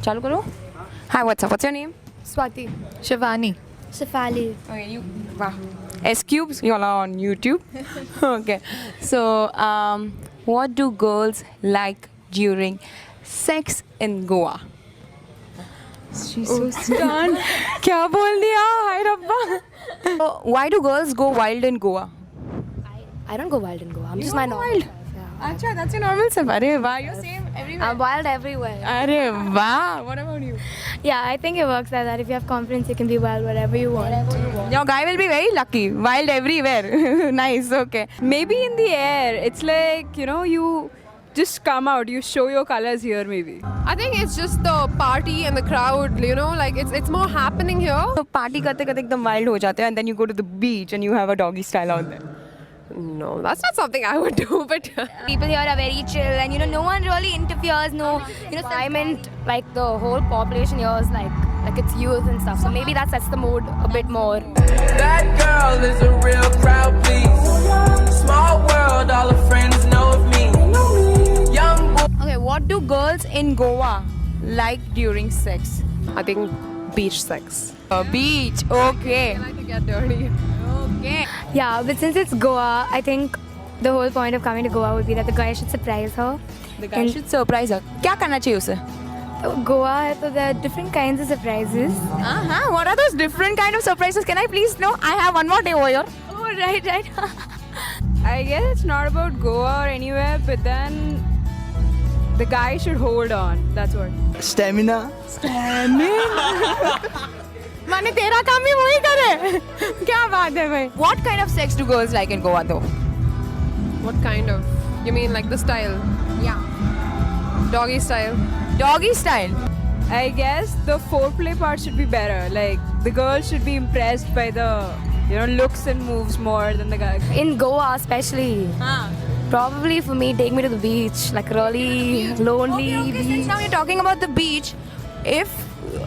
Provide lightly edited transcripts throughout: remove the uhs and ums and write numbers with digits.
चालू करो. Hi, what's up? What's your name? Swati. Shivani. Shafali. Okay, you. Wow. S Cubes, you all are on YouTube. Okay. So, what do girls like during sex in Goa? She's so stunned. क्या बोल दिया? Hi, Rabba. So, why do girls go wild in Goa? I don't go wild in Goa. I'm just You my go normal wild? life. Yeah. अच्छा, that's your normal self. अरे वाह, you're same everywhere. I'm wild everywhere. अरे वाह. What about you? Yeah, I think it works like that. If you have confidence, you can be wild wherever you want. Your guy will be very lucky. Wild everywhere. Nice. Okay. Maybe in the air. It's like, you know, you just come out. You show your colors here maybe. I think it's just the party and the crowd, you know, like it's more happening here. तो party करते करते एकदम wild हो जाते हैं and then you go to the beach and you have a doggy style out there. No, that's not something I would do, but People here are very chill, and you know, no one really interferes. No, you know, environment, like the whole population here is like it's youth and stuff. So maybe that sets the mood a bit more. That girl is a real crowd, please. Small world, all her friends know of me. Young boy. Okay, what do girls in Goa like during sex? I think beach sex. Beach. Okay. I like to get dirty. Okay. Yeah, but since it's Goa, I think the whole point of coming to Goa would be that the guy should surprise her. The guy should surprise her. क्या करना चाहिए उसे? So Goa, so there are different kinds of surprises. What are those different kind of surprises? Can I please know? I have one more day over here. Oh, right, right. I guess it's not about Goa or anywhere, but then the guy should hold on. That's what. Stamina. माने तेरा काम ही वही करे. क्या बात है भाई? What kind of sex do girls like in Goa though? What kind of? You mean like the style? Yeah. Doggy style? Doggy style. I guess the foreplay part should be better. Like the girl should be impressed by the, you know, looks and moves more than the guy. In Goa, especially. Probably for me, take me to the beach, like really lonely Okay, beach. since now you're talking about the beach, if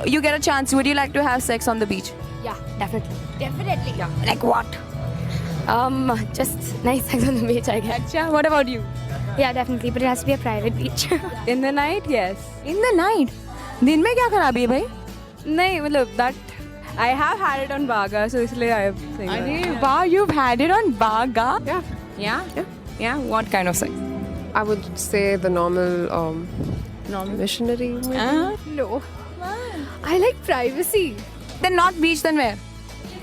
you get a chance, would you like to have sex on the beach? Yeah, definitely. Definitely. Yeah. Like what? Just nice sex on the beach, I guess. Acha, what about you? Yeah, definitely, but it has to be a private beach. In the night, yes. In the night. दिन में क्या खराबी है भाई? नहीं मतलब that I have had it on Baga, so इसलिए I am saying that. अरे वाह, you've had it on Baga? Yeah. Yeah. Yeah. What kind of sex? I would say the normal missionary maybe. No. I like privacy. Then not beach, then where?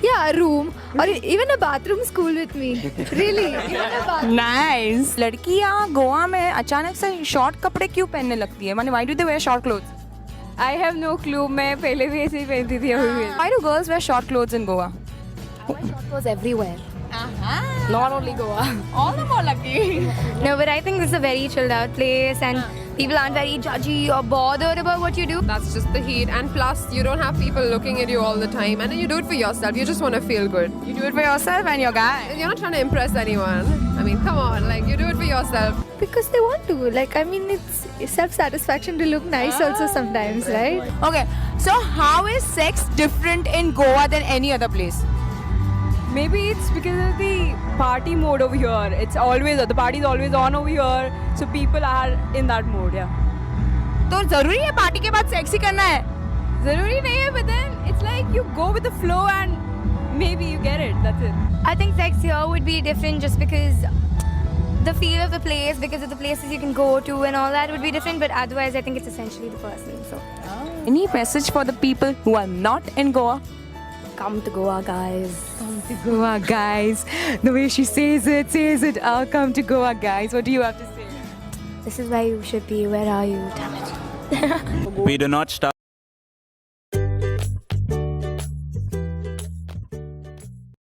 Yeah, a room or even a bathroom is cool with me. Really? Even a bathroom. Nice. लड़कियाँ गोवा में अचानक से short कपड़े क्यों पहनने लगती है? माने why do they wear short clothes? I have no clue. मैं पहले भी ऐसे ही पहनती थी अभी भी. Why do girls wear short clothes in Goa? Short goes everywhere. Not only Goa. All the more lucky. No, but I think this is a very chilled out place and people aren't very judgy or bothered about what you do. That's just the heat, and plus you don't have people looking at you all the time, and then you do it for yourself. You just want to feel good. You do it for yourself and your guy. You're not trying to impress anyone. I mean, come on, like you do it for yourself. Because they want to. Like, I mean, it's self-satisfaction to look nice also sometimes, right? Okay, so how is sex different in Goa than any other place? Maybe it's because of the party mode over here. It's always the party is always on over here, so people are in that mode. Yeah. तो जरूरी है party के बाद sex ही करना है? ज़रूरी नहीं है, but then it's like you go with the flow and maybe you get it. That's it. I think sex here would be different just because the feel of the place, because of the places you can go to and all that would be different. But otherwise, I think it's essentially the person. So Any message for the people who are not in Goa? come to Goa, guys. Come to Goa, guys. The way she says it. I'll come to Goa, guys. What do you have to say? This is where you should be. Where are you? Damn it. We do not stop.